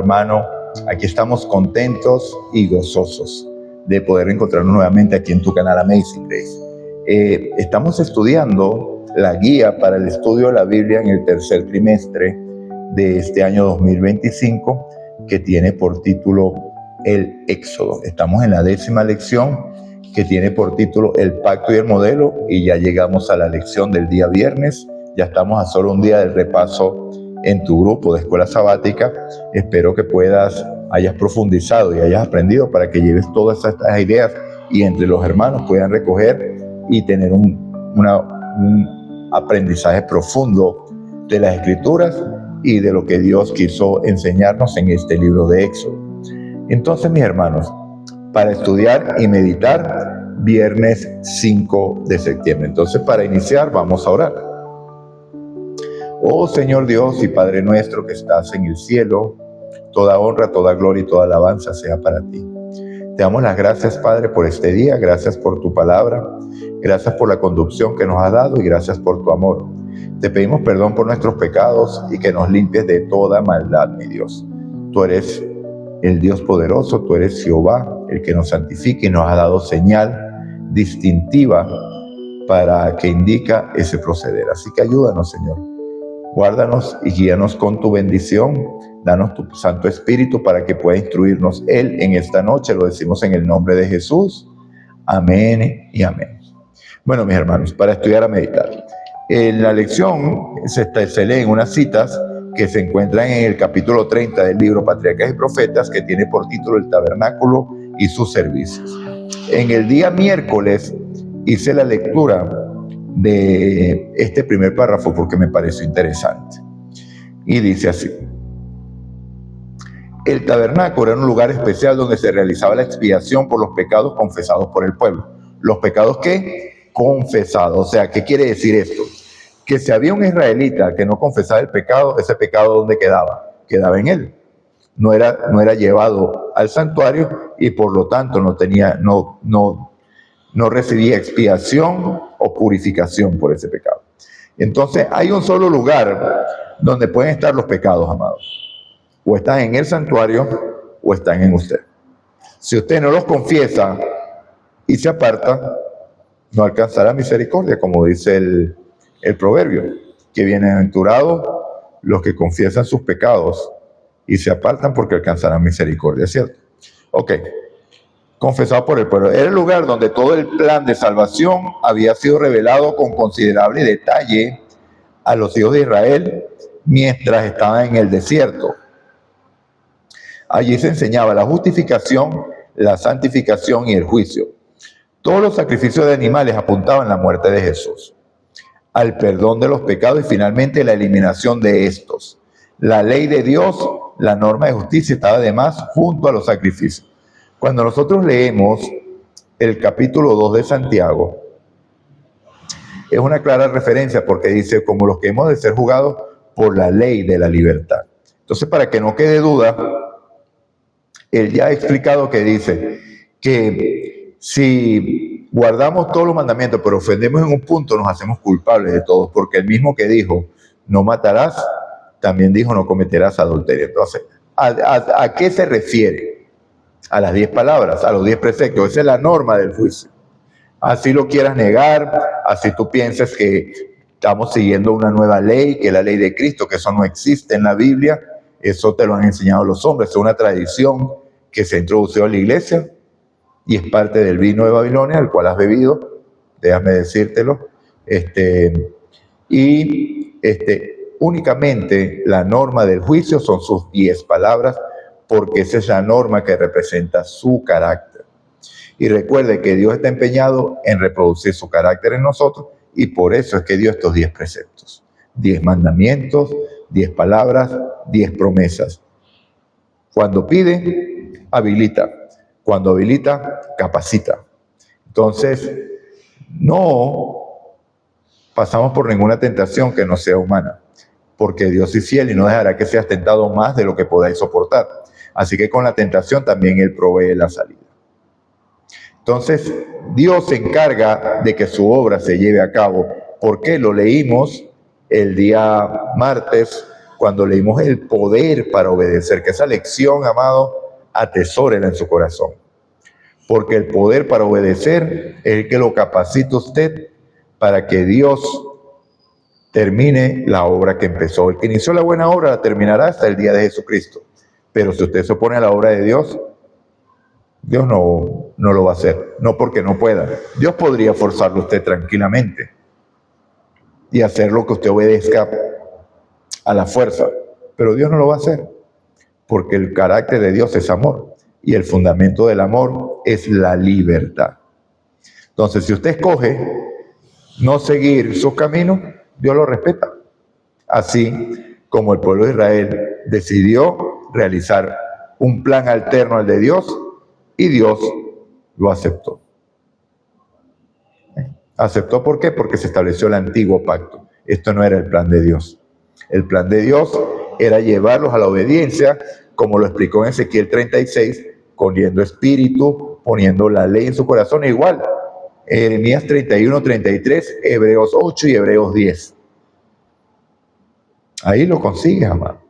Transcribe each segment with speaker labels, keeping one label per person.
Speaker 1: hermano, aquí estamos contentos y gozosos de poder encontrarnos nuevamente aquí en tu canal Amazing Grace. Estamos estudiando la guía para el estudio de la Biblia en el tercer trimestre de este año 2025, que tiene por título El Éxodo. Estamos en la 10ª lección, que tiene por título El Pacto y el Modelo, y ya llegamos a la lección del día viernes. Ya estamos a solo un día del repaso en tu grupo de escuela sabática. Espero que hayas profundizado y hayas aprendido para que lleves todas estas ideas y entre los hermanos puedan recoger y tener un aprendizaje profundo de las Escrituras y de lo que Dios quiso enseñarnos en este libro de Éxodo. Entonces, mis hermanos, para estudiar y meditar, viernes 5 de septiembre. Entonces, para iniciar, vamos a orar. Oh Señor Dios y Padre nuestro que estás en el cielo, toda honra, toda gloria y toda alabanza sea para ti. Te damos las gracias, Padre, por este día. Gracias por tu palabra. Gracias por la conducción que nos has dado y gracias por tu amor. Te pedimos perdón por nuestros pecados y que nos limpies de toda maldad, mi Dios. Tú eres el Dios poderoso, tú eres Jehová, el que nos santifica y nos ha dado señal distintiva para que indica ese proceder. Así que ayúdanos, Señor. Guárdanos y guíanos con tu bendición. Danos tu Santo Espíritu para que pueda instruirnos Él en esta noche. Lo decimos en el nombre de Jesús. Amén y amén. Bueno, mis hermanos, para estudiar a meditar. En la lección se leen unas citas que se encuentran en el capítulo 30 del libro Patriarcas y Profetas, que tiene por título El Tabernáculo y sus servicios. En el día miércoles hice la lectura de este primer párrafo porque me pareció interesante. Y dice así: el tabernáculo era un lugar especial donde se realizaba la expiación por los pecados confesados por el pueblo. ¿Los pecados qué? Confesados. O sea, ¿qué quiere decir esto? Que si había un israelita que no confesaba el pecado, ese pecado ¿dónde quedaba? Quedaba en él. No era llevado al santuario y por lo tanto no recibía expiación o purificación por ese pecado. Entonces hay un solo lugar donde pueden estar los pecados, amados. O están en el santuario o están en usted. Si usted no los confiesa y se aparta, no alcanzará misericordia, como dice el proverbio, que bienaventurados los que confiesan sus pecados y se apartan porque alcanzarán misericordia, ¿cierto? Ok. Confesado por el pueblo. Era el lugar donde todo el plan de salvación había sido revelado con considerable detalle a los hijos de Israel mientras estaban en el desierto. Allí se enseñaba la justificación, la santificación y el juicio. Todos los sacrificios de animales apuntaban a la muerte de Jesús, al perdón de los pecados y finalmente la eliminación de estos. La ley de Dios, la norma de justicia, estaba además junto a los sacrificios. Cuando nosotros leemos el capítulo 2 de Santiago, es una clara referencia porque dice, como los que hemos de ser juzgados por la ley de la libertad. Entonces, para que no quede duda, él ya ha explicado que dice que si guardamos todos los mandamientos, pero ofendemos en un punto, nos hacemos culpables de todos, porque el mismo que dijo, no matarás, también dijo, no cometerás adulterio. Entonces, ¿a qué se refiere? A las 10 palabras, a los 10 preceptos. Esa es la norma del juicio. Así lo quieras negar, así tú pienses que estamos siguiendo una nueva ley, que es la ley de Cristo, que eso no existe en la Biblia, eso te lo han enseñado los hombres, es una tradición que se introdució en la iglesia y es parte del vino de Babilonia, el cual has bebido, déjame decírtelo, únicamente la norma del juicio son sus 10 palabras, porque esa es la norma que representa su carácter. Y recuerde que Dios está empeñado en reproducir su carácter en nosotros y por eso es que dio estos 10 preceptos, 10 mandamientos, 10 palabras, 10 promesas. Cuando pide, habilita. Cuando habilita, capacita. Entonces, no pasamos por ninguna tentación que no sea humana, porque Dios es fiel y no dejará que seas tentado más de lo que podáis soportar. Así que con la tentación también Él provee la salida. Entonces, Dios se encarga de que su obra se lleve a cabo. ¿Por qué? Lo leímos el día martes cuando leímos el poder para obedecer, que esa lección, amado, atesórela en su corazón. Porque el poder para obedecer es el que lo capacita a usted para que Dios termine la obra que empezó. El que inició la buena obra la terminará hasta el día de Jesucristo. Pero si usted se opone a la obra de Dios, Dios no lo va a hacer. No porque no pueda. Dios podría forzarlo a usted tranquilamente y hacer lo que usted obedezca a la fuerza. Pero Dios no lo va a hacer. Porque el carácter de Dios es amor. Y el fundamento del amor es la libertad. Entonces, si usted escoge no seguir sus caminos, Dios lo respeta. Así como el pueblo de Israel decidió realizar un plan alterno al de Dios y Dios lo aceptó. ¿Aceptó por qué? Porque se estableció el antiguo pacto. Esto no era el plan de Dios. El plan de Dios era llevarlos a la obediencia, como lo explicó en Ezequiel 36, poniendo espíritu, poniendo la ley en su corazón, e igual. Jeremías 31, 33, Hebreos 8 y Hebreos 10. Ahí lo consigues, amado.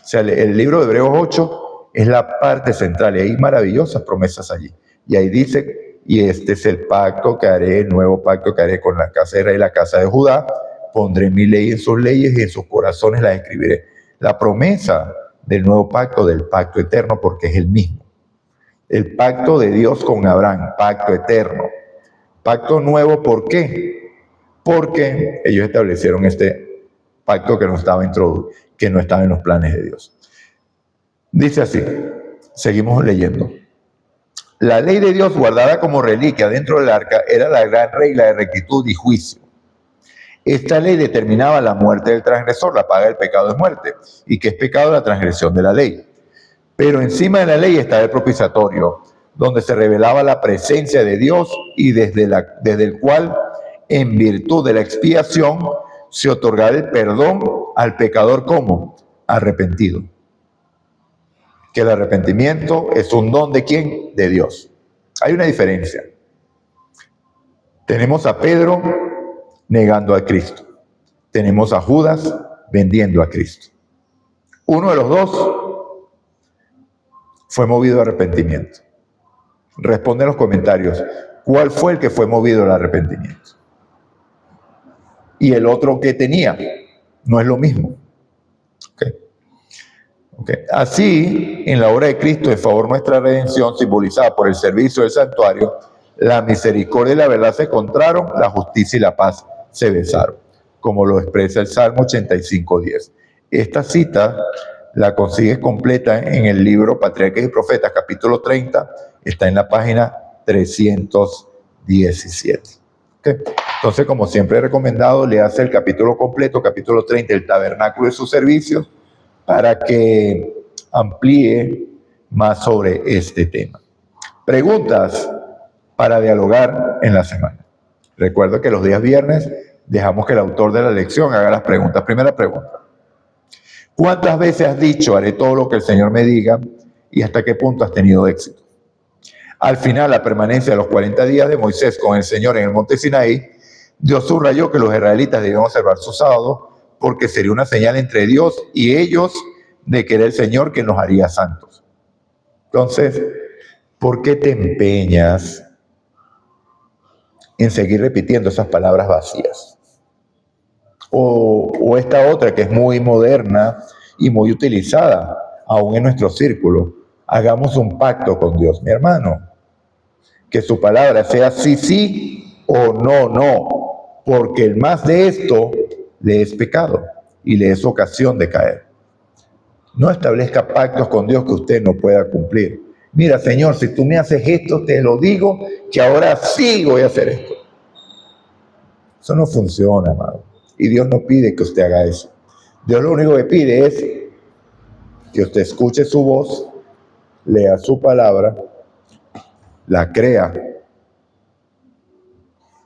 Speaker 1: O sea, el libro de Hebreos 8 es la parte central y hay maravillosas promesas allí. Y ahí dice, y este es el pacto que haré, el nuevo pacto que haré con la casa de Israel y la casa de Judá. Pondré mi ley en sus leyes y en sus corazones las escribiré. La promesa del nuevo pacto, del pacto eterno, porque es el mismo. El pacto de Dios con Abraham, pacto eterno. Pacto nuevo, ¿por qué? Porque ellos establecieron este pacto que no estaba en los planes de Dios. Dice así, seguimos leyendo. La ley de Dios guardada como reliquia dentro del arca era la gran regla de rectitud y juicio. Esta ley determinaba la muerte del transgresor, la paga del pecado es muerte. ¿Y qué es pecado? La transgresión de la ley. Pero encima de la ley estaba el propiciatorio, donde se revelaba la presencia de Dios y desde el cual, en virtud de la expiación, se otorgaba el perdón al pecador como arrepentido. Que el arrepentimiento es un don de ¿quién? De Dios. Hay una diferencia. Tenemos a Pedro negando a Cristo. Tenemos a Judas vendiendo a Cristo. Uno de los dos fue movido a arrepentimiento. Responde en los comentarios, ¿cuál fue el que fue movido al arrepentimiento? Y el otro que tenía, no es lo mismo. Okay. Así, en la obra de Cristo en favor de nuestra redención, simbolizada por el servicio del santuario, la misericordia y la verdad se encontraron, la justicia y la paz se besaron, como lo expresa el Salmo 85:10. Esta cita la consigues completa en el libro Patriarcas y Profetas, capítulo 30, está en la página 317. Okay. Entonces, como siempre he recomendado, le hace el capítulo completo, capítulo 30, el tabernáculo de sus servicios, para que amplíe más sobre este tema. Preguntas para dialogar en la semana. Recuerdo que los días viernes dejamos que el autor de la lección haga las preguntas. Primera pregunta. ¿Cuántas veces has dicho, haré todo lo que el Señor me diga, y hasta qué punto has tenido éxito? Al final, la permanencia de los 40 días de Moisés con el Señor en el monte Sinaí, Dios subrayó que los israelitas debían observar su sábado porque sería una señal entre Dios y ellos de que era el Señor quien los haría santos. Entonces, ¿por qué te empeñas en seguir repitiendo esas palabras vacías? O esta otra que es muy moderna y muy utilizada aún en nuestro círculo. Hagamos un pacto con Dios, mi hermano. Que su palabra sea sí, sí o no, no. Porque el más de esto le es pecado y le es ocasión de caer. No establezca pactos con Dios que usted no pueda cumplir. Mira, Señor, si tú me haces esto, te lo digo, que ahora sí voy a hacer esto. Eso no funciona, amado. Y Dios no pide que usted haga eso. Dios lo único que pide es que usted escuche su voz, lea su palabra, la crea,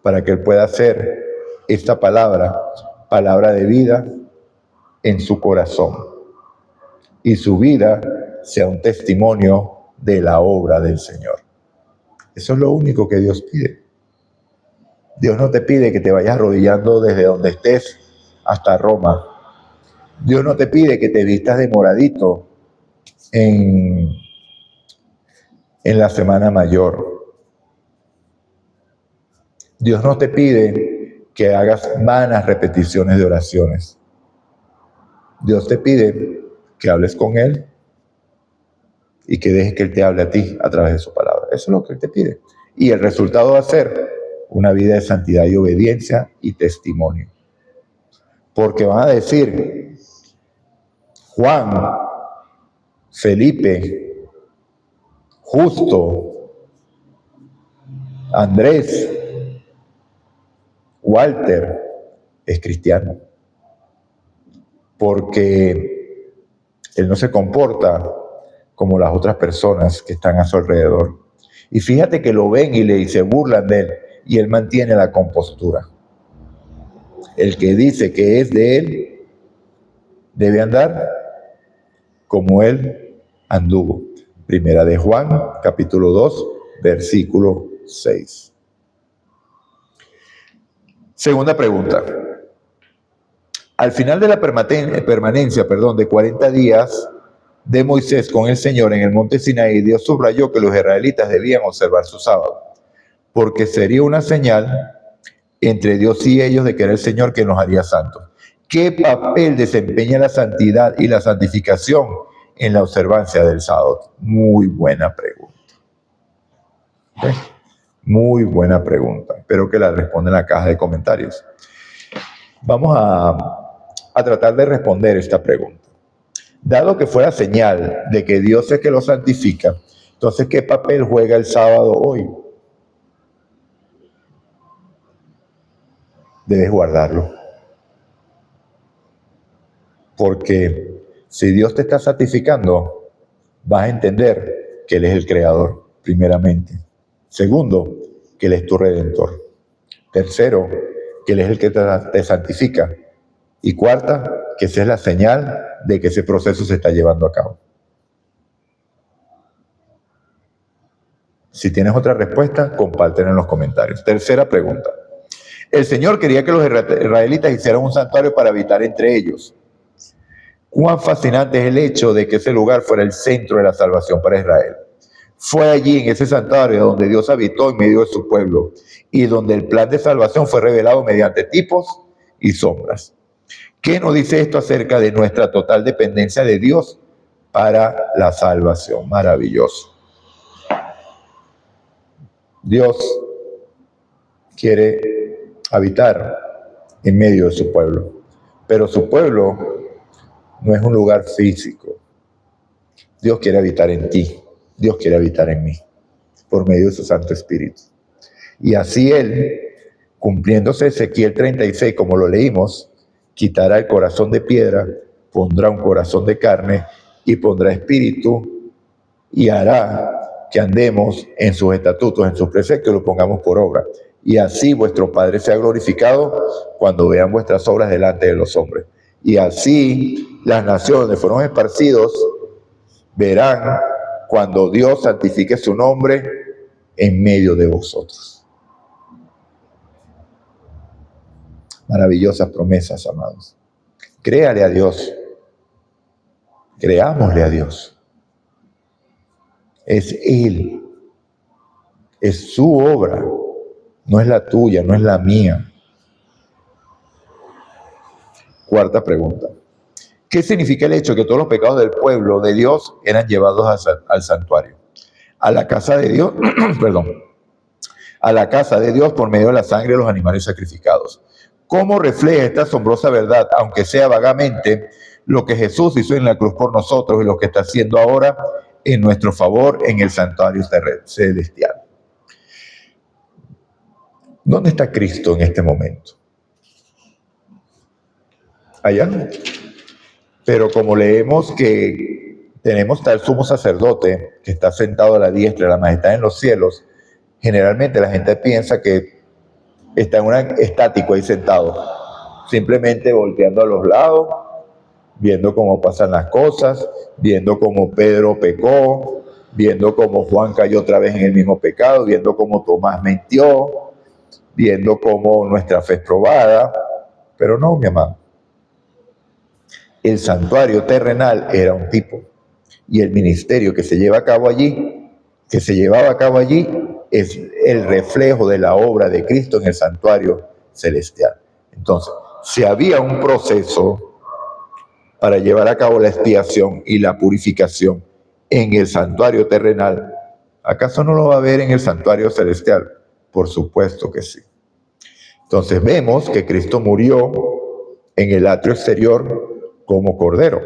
Speaker 1: para que Él pueda hacer esta palabra, palabra de vida, en su corazón. Y su vida sea un testimonio de la obra del Señor. Eso es lo único que Dios pide. Dios no te pide que te vayas arrodillando desde donde estés hasta Roma. Dios no te pide que te vistas de moradito en, en la Semana Mayor. Dios no te pide que hagas vanas repeticiones de oraciones. Dios te pide que hables con Él y que dejes que Él te hable a ti a través de su palabra. Eso es lo que Él te pide. Y el resultado va a ser una vida de santidad y obediencia y testimonio. Porque van a decir, Juan, Felipe, Justo, Andrés, Walter, es cristiano. Porque él no se comporta como las otras personas que están a su alrededor. Y fíjate que lo ven y se burlan de él, y él mantiene la compostura. El que dice que es de él debe andar como él anduvo. Primera de Juan, capítulo 2, versículo 6. Segunda pregunta. Al final de la permanencia de 40 días de Moisés con el Señor en el monte Sinaí, Dios subrayó que los israelitas debían observar su sábado, porque sería una señal entre Dios y ellos de que era el Señor quien los haría santos. ¿Qué papel desempeña la santidad y la santificación en la observancia del sábado? Muy buena pregunta. ¿Okay? Muy buena pregunta. Espero que la responda en la caja de comentarios. Vamos a tratar de responder esta pregunta. Dado que fuera señal de que Dios es que lo santifica, entonces, ¿qué papel juega el sábado hoy? Debes guardarlo. Porque si Dios te está santificando, vas a entender que Él es el creador, primeramente. Segundo, que Él es tu redentor. Tercero, que Él es el que te santifica. Y cuarta, que esa es la señal de que ese proceso se está llevando a cabo. Si tienes otra respuesta, compártela en los comentarios. Tercera pregunta. El Señor quería que los israelitas hicieran un santuario para habitar entre ellos. Cuán fascinante es el hecho de que ese lugar fuera el centro de la salvación para Israel. Fue allí, en ese santuario, donde Dios habitó en medio de su pueblo y donde el plan de salvación fue revelado mediante tipos y sombras. ¿Qué nos dice esto acerca de nuestra total dependencia de Dios para la salvación? Maravilloso. Dios quiere habitar en medio de su pueblo, pero su pueblo no es un lugar físico. Dios quiere habitar en ti, Dios quiere habitar en mí, por medio de su Santo Espíritu. Y así Él, cumpliéndose Ezequiel 36, como lo leímos, quitará el corazón de piedra, pondrá un corazón de carne y pondrá espíritu y hará que andemos en sus estatutos, en sus preceptos, y lo pongamos por obra. Y así vuestro Padre sea glorificado cuando vean vuestras obras delante de los hombres. Y así las naciones donde fueron esparcidos verán cuando Dios santifique su nombre en medio de vosotros. Maravillosas promesas, amados. Créale a Dios. Creámosle a Dios. Es Él. Es su obra. No es la tuya, no es la mía. Cuarta pregunta. ¿Qué significa el hecho de que todos los pecados del pueblo de Dios eran llevados al santuario? A la casa de Dios, perdón. A la casa de Dios por medio de la sangre de los animales sacrificados. ¿Cómo refleja esta asombrosa verdad, aunque sea vagamente, lo que Jesús hizo en la cruz por nosotros y lo que está haciendo ahora en nuestro favor en el santuario celestial? ¿Dónde está Cristo en este momento? Allá. Pero como leemos que tenemos tal sumo sacerdote que está sentado a la diestra de la majestad en los cielos, generalmente la gente piensa que está estático ahí sentado, simplemente volteando a los lados, viendo cómo pasan las cosas, viendo cómo Pedro pecó, viendo cómo Juan cayó otra vez en el mismo pecado, viendo cómo Tomás mintió, viendo cómo nuestra fe es probada. Pero no, mi amado. El santuario terrenal era un tipo y el ministerio que se lleva a cabo allí, que se llevaba a cabo allí, es el reflejo de la obra de Cristo en el santuario celestial. Entonces, si había un proceso para llevar a cabo la expiación y la purificación en el santuario terrenal, ¿acaso no lo va a ver en el santuario celestial? Por supuesto que sí. Entonces vemos que Cristo murió en el atrio exterior como cordero.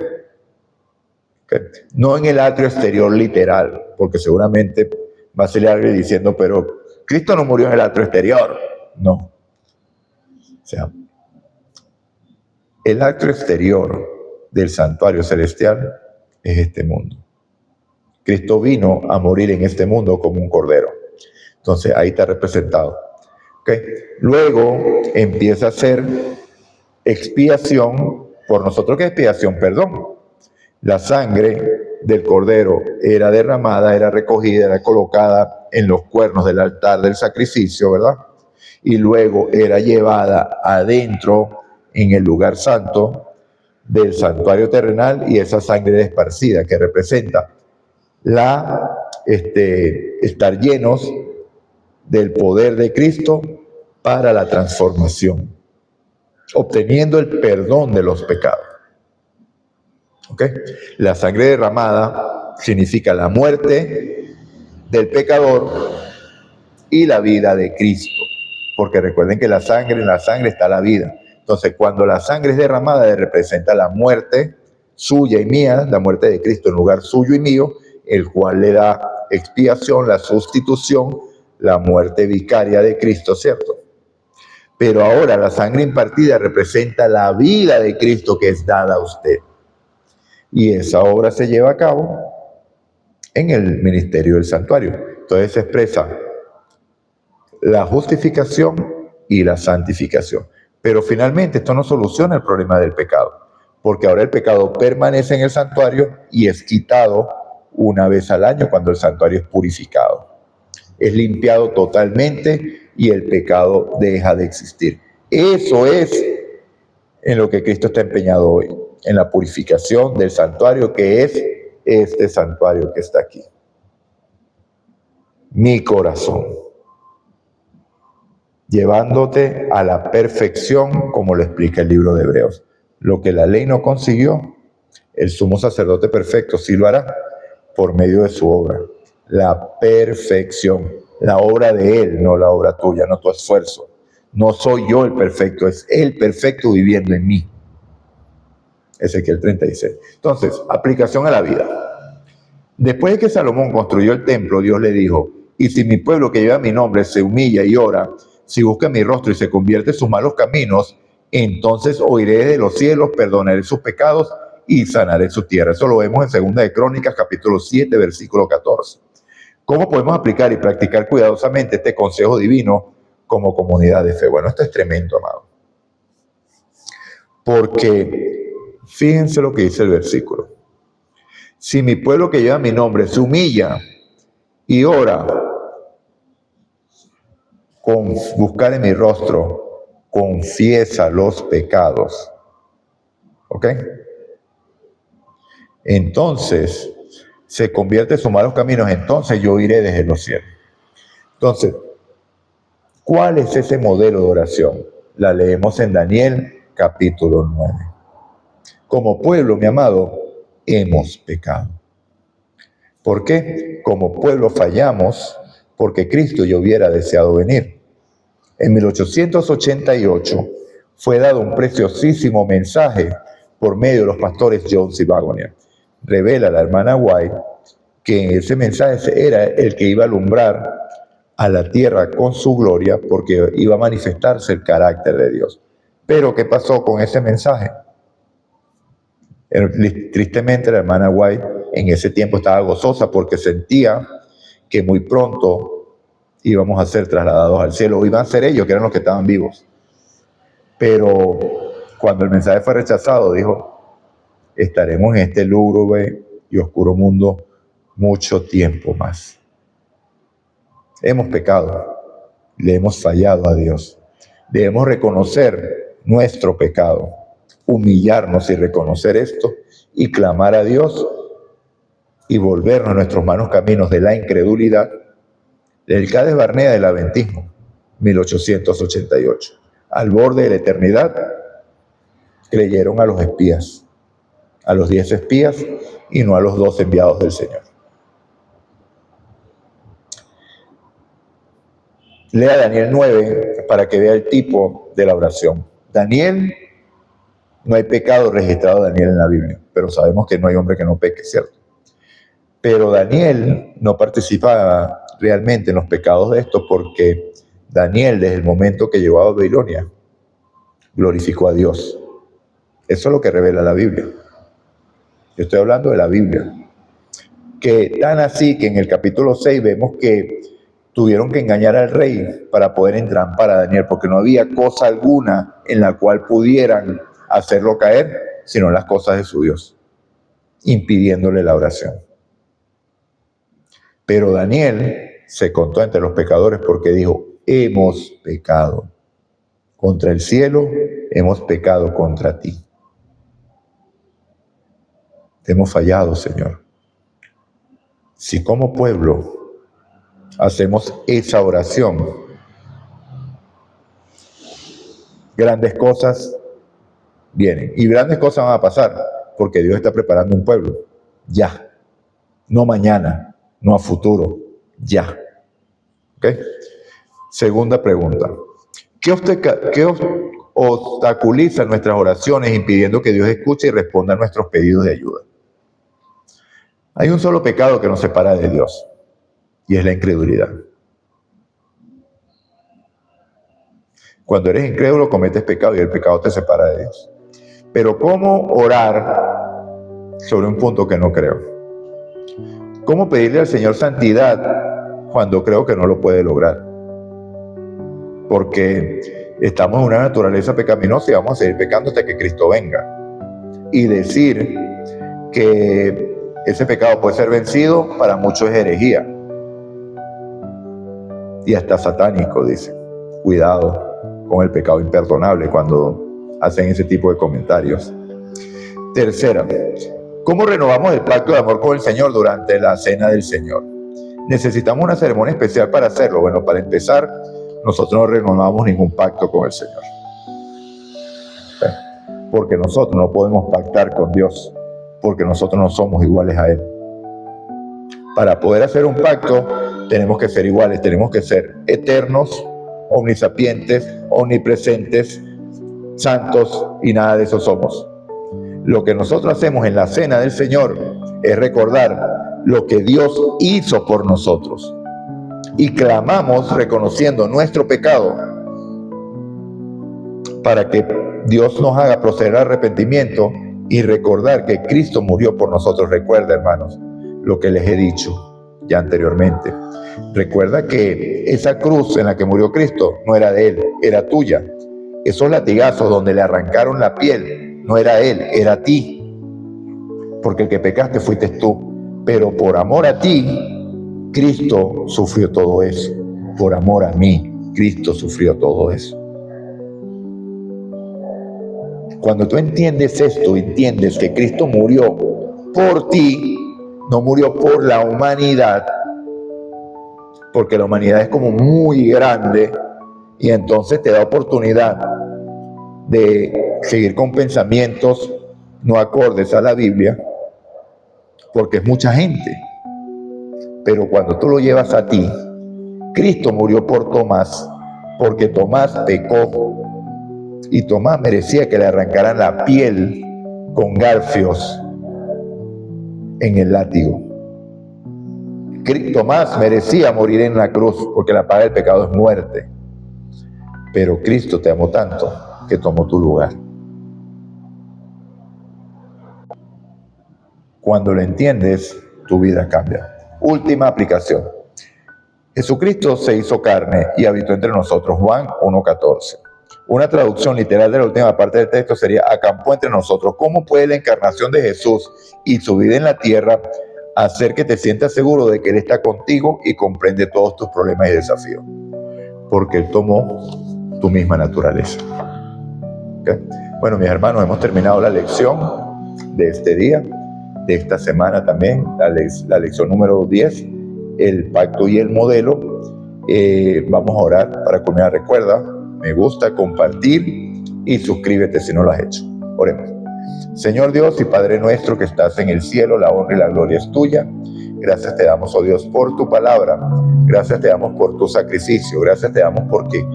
Speaker 1: ¿Okay? No en el atrio exterior literal, porque seguramente va a salir alguien diciendo, pero Cristo no murió en el atrio exterior. No. O sea, el atrio exterior del santuario celestial es este mundo. Cristo vino a morir en este mundo como un cordero. Entonces ahí está representado. ¿Okay? Luego empieza a ser expiación por nosotros. ¿Qué expiación? Perdón. La sangre del cordero era derramada, era recogida, era colocada en los cuernos del altar del sacrificio, ¿verdad? Y luego era llevada adentro en el lugar santo del santuario terrenal y esa sangre era esparcida, que representa estar llenos del poder de Cristo para la transformación, obteniendo el perdón de los pecados. ¿Okay? La sangre derramada significa la muerte del pecador y la vida de Cristo, porque recuerden que en la sangre está la vida. Entonces, cuando la sangre es derramada, representa la muerte suya y mía, la muerte de Cristo en lugar suyo y mío, el cual le da expiación, la sustitución, la muerte vicaria de Cristo, ¿cierto? Pero ahora la sangre impartida representa la vida de Cristo que es dada a usted. Y esa obra se lleva a cabo en el ministerio del santuario. Entonces se expresa la justificación y la santificación. Pero finalmente esto no soluciona el problema del pecado, porque ahora el pecado permanece en el santuario y es quitado una vez al año cuando el santuario es purificado. Es limpiado totalmente y el pecado deja de existir. Eso es en lo que Cristo está empeñado hoy, en la purificación del santuario, que es este santuario que está aquí. Mi corazón, llevándote a la perfección, como lo explica el libro de Hebreos. Lo que la ley no consiguió, el sumo sacerdote perfecto sí lo hará por medio de su obra. La perfección, la obra de Él, no la obra tuya, no tu esfuerzo. No soy yo el perfecto, es Él perfecto viviendo en mí. Ezequiel 36. Entonces, aplicación a la vida. Después de que Salomón construyó el templo, Dios le dijo, y si mi pueblo que lleva mi nombre se humilla y ora, si busca mi rostro y se convierte en sus malos caminos, entonces oiré de los cielos, perdonaré sus pecados y sanaré su tierra. Eso lo vemos en 2 de Crónicas, capítulo 7, versículo 14. ¿Cómo podemos aplicar y practicar cuidadosamente este consejo divino como comunidad de fe? Bueno, esto es tremendo, amado. Porque fíjense lo que dice el versículo. Si mi pueblo que lleva mi nombre se humilla y ora con buscar en mi rostro, confiesa los pecados. ¿Ok? Entonces, se convierte en sus malos caminos, entonces yo iré desde los cielos. Entonces, ¿cuál es ese modelo de oración? La leemos en Daniel capítulo 9. Como pueblo, mi amado, hemos pecado. ¿Por qué? Como pueblo fallamos porque Cristo ya hubiera deseado venir. En 1888 fue dado un preciosísimo mensaje por medio de los pastores Jones y Waggoner. Revela la hermana White que ese mensaje era el que iba a alumbrar a la tierra con su gloria porque iba a manifestarse el carácter de Dios. Pero ¿qué pasó con ese mensaje? Tristemente la hermana White en ese tiempo estaba gozosa porque sentía que muy pronto íbamos a ser trasladados al cielo, o iban a ser ellos que eran los que estaban vivos. Pero cuando el mensaje fue rechazado, dijo, estaremos en este lúgubre y oscuro mundo mucho tiempo más. Hemos pecado, le hemos fallado a Dios. Debemos reconocer nuestro pecado, humillarnos y reconocer esto y clamar a Dios y volvernos a nuestros malos caminos de la incredulidad. El Cades Barnea del Adventismo, 1888. Al borde de la eternidad, creyeron a los espías, a los 10 espías y no a los 2 enviados del Señor. Lea Daniel 9 para que vea el tipo de la oración. Daniel, no hay pecado registrado de Daniel en la Biblia, pero sabemos que no hay hombre que no peque, ¿cierto? Pero Daniel no participa realmente en los pecados de estos porque Daniel, desde el momento que llegó a Babilonia, glorificó a Dios. Eso es lo que revela la Biblia. Yo estoy hablando de la Biblia. Que tan así que en el capítulo 6 vemos que tuvieron que engañar al rey para poder entrampar a Daniel, porque no había cosa alguna en la cual pudieran hacerlo caer, sino las cosas de su Dios, impidiéndole la oración. Pero Daniel se contó entre los pecadores porque dijo, hemos pecado contra el cielo, hemos pecado contra ti. Te hemos fallado, Señor. Si como pueblo hacemos esa oración, grandes cosas vienen. Y grandes cosas van a pasar porque Dios está preparando un pueblo. Ya. No mañana, no a futuro. Ya. ¿Ok? Segunda pregunta. ¿Qué obstaculiza nuestras oraciones impidiendo que Dios escuche y responda a nuestros pedidos de ayuda? Hay un solo pecado que nos separa de Dios. Y es la incredulidad. Cuando eres incrédulo cometes pecado y el pecado te separa de Dios. Pero ¿cómo orar sobre un punto que no creo? ¿Cómo pedirle al Señor santidad cuando creo que no lo puede lograr? Porque estamos en una naturaleza pecaminosa y vamos a seguir pecando hasta que Cristo venga. Y decir que ese pecado puede ser vencido para muchos es herejía. Y hasta satánico, dice. Cuidado con el pecado imperdonable cuando hacen ese tipo de comentarios. Tercera, ¿cómo renovamos el pacto de amor con el Señor durante la cena del Señor? ¿Necesitamos una ceremonia especial para hacerlo? Bueno, para empezar, nosotros no renovamos ningún pacto con el Señor. Porque nosotros no podemos pactar con Dios, porque nosotros no somos iguales a Él. Para poder hacer un pacto, tenemos que ser iguales, tenemos que ser eternos, omnisapientes, omnipresentes, santos, y nada de eso somos. Lo que nosotros hacemos en la cena del Señor es recordar lo que Dios hizo por nosotros. Y clamamos reconociendo nuestro pecado para que Dios nos haga proceder al arrepentimiento y recordar que Cristo murió por nosotros. Recuerda, hermanos, lo que les he dicho ya anteriormente. Recuerda que esa cruz en la que murió Cristo no era de Él, era tuya. Esos latigazos donde le arrancaron la piel no era Él, era ti. Porque el que pecaste fuiste tú. Pero por amor a ti, Cristo sufrió todo eso. Por amor a mí, Cristo sufrió todo eso. Cuando tú entiendes esto, entiendes que Cristo murió por ti, no murió por la humanidad, porque la humanidad es como muy grande y entonces te da oportunidad de seguir con pensamientos no acordes a la Biblia, porque es mucha gente. Pero cuando tú lo llevas a ti, Cristo murió por Tomás, porque Tomás pecó y Tomás merecía que le arrancaran la piel con garfios en el látigo. Tomás merecía morir en la cruz porque la paga del pecado es muerte. Pero Cristo te amó tanto que tomó tu lugar. Cuando lo entiendes, tu vida cambia. Última aplicación. Jesucristo se hizo carne y habitó entre nosotros. Juan 1:14. Una traducción literal de la última parte del texto sería: acampó entre nosotros. ¿Cómo puede la encarnación de Jesús y su vida en la tierra hacer que te sientas seguro de que Él está contigo y comprende todos tus problemas y desafíos? Porque Él tomó tu misma naturaleza. ¿Okay? Bueno, mis hermanos, hemos terminado la lección de este día, de esta semana también, la lección número 10, el pacto y el modelo. Vamos a orar para culminar. Recuerda, me gusta, compartir y suscríbete si no lo has hecho. Oremos. Señor Dios y Padre nuestro que estás en el cielo, la honra y la gloria es tuya. Gracias te damos, oh Dios, por tu palabra. Gracias te damos por tu sacrificio. Gracias te damos porque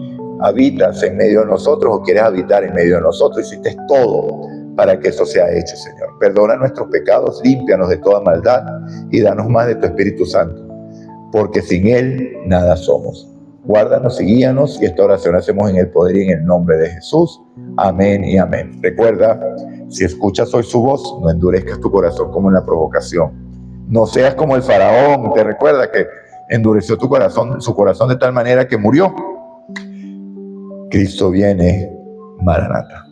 Speaker 1: habitas en medio de nosotros o quieres habitar en medio de nosotros. Hiciste todo para que eso sea hecho, Señor. Perdona nuestros pecados, límpianos de toda maldad y danos más de tu Espíritu Santo, porque sin Él nada somos. Guárdanos y guíanos, y esta oración hacemos en el poder y en el nombre de Jesús. Amén y amén. Recuerda, si escuchas hoy su voz, no endurezcas tu corazón como en la provocación. No seas como el faraón. Te recuerda que endureció su corazón de tal manera que murió. Cristo viene, Maranata.